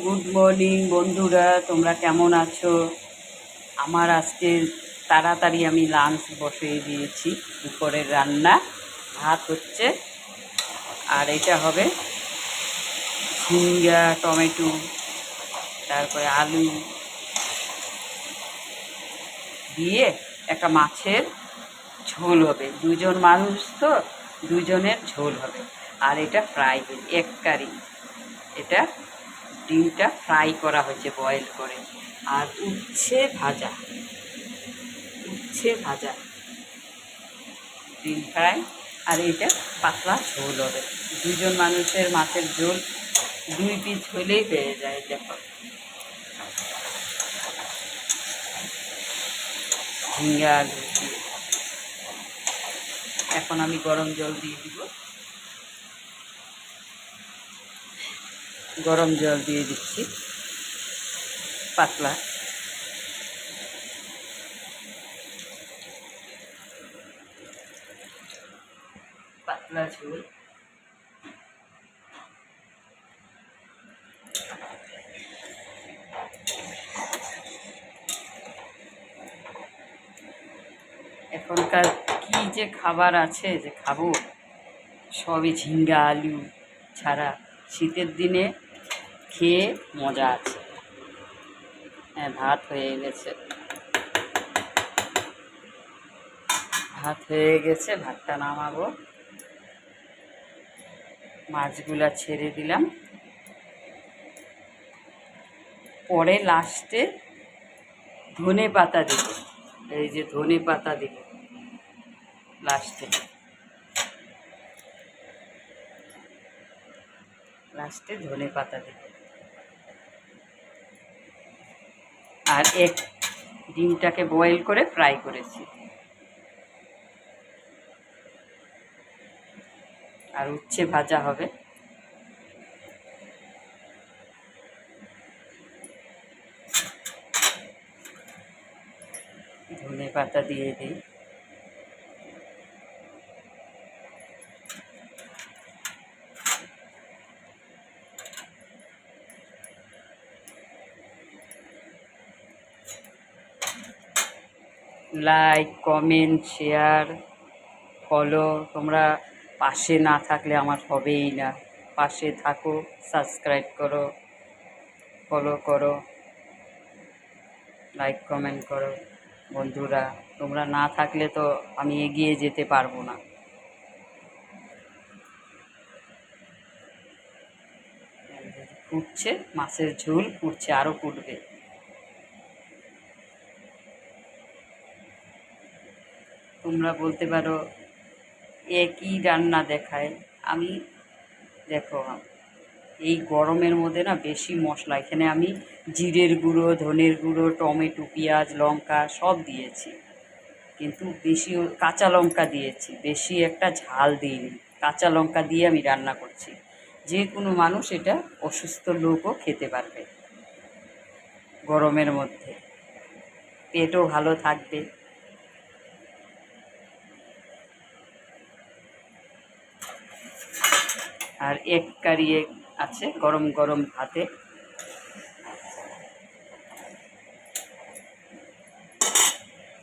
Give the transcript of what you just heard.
Good morning বন্ধুরা, তোমরা কেমন আছো? আমার আজকে তাড়াতাড়ি আমি লাঞ্চ বসিয়ে দিয়েছি। দুপুরের রান্না ভাত হচ্ছে, আর এটা হবে ঝিঙ্গা, টমেটো, তারপরে আলু দিয়ে একটা মাছের ঝোল হবে। দুজন মানুষ তো, দুজনের ঝোল হবে। আর এটা ফ্রাই এক কারি, এটা ডিমটা ফ্রাই করা হয়েছে বয়েল করে। আর উচ্ছে ভাজা, উচ্ছে ভাজা, ডিম ফ্রাই। আর এটা পাতলা ঝোল হবে। দুজন মানুষের মাছের ঝোল 2 পিস হলেই পেয়ে যায়। দেখো, ঝিঙ্গা আলু দিয়ে। এখন আমি গরম জল দিয়ে দিব, গরম জল দিয়ে দিচ্ছি পাতলা। পাতলা ঝোল। এখনকার কি যে খাবার আছে যে খাবো, সবই ঝিঙ্গা আলু ছাড়া। শীতের দিনে খেয়ে মজা আছে। হ্যাঁ, ভাত হয়ে গেছে, ভাত হয়ে গেছে, ভাতটা নামাবো। মাছগুলা ছেড়ে দিলাম, পরে লাস্টে ধনে পাতা দিব। এই যে ধনে পাতা দিব লাস্টে, লাস্টে ধনে পাতা দিব। আর এক ডিমটাকে বয়েল করে ফ্রাই করেছি। আর উচ্ছে ভাজা হবে। ধনে পাতা দিয়ে দিই। Like, comment, share, follow. তোমরা পাশে না থাকলে আমার হবেই না। পাশে থাকো, সাবস্ক্রাইব করো, ফলো করো, লাইক কমেন্ট করো। বন্ধুরা, তোমরা না থাকলে তো আমি এগিয়ে যেতে পারবো না। ফুটছে, মাছের ঝোল ফুটছে, আরও ফুটবে। তোমরা বলতে পারো একই রান্না দেখায়। আমি দেখো, এই গরমের মধ্যে না বেশি মশলা, এখানে আমি জিরের গুঁড়ো, ধনের গুঁড়ো, টমেটো, পেঁয়াজ, লঙ্কা সব দিয়েছি, কিন্তু বেশি কাঁচা লঙ্কা দিয়েছি, বেশি একটা ঝাল দিইনি। কাঁচা লঙ্কা দিয়ে আমি রান্না করছি। যে কোনো মানুষ এটা, অসুস্থ লোকও খেতে পারবে গরমের মধ্যে, পেটও ভালো থাকবে। আর এক কারি আছে গরম গরম ভাতে,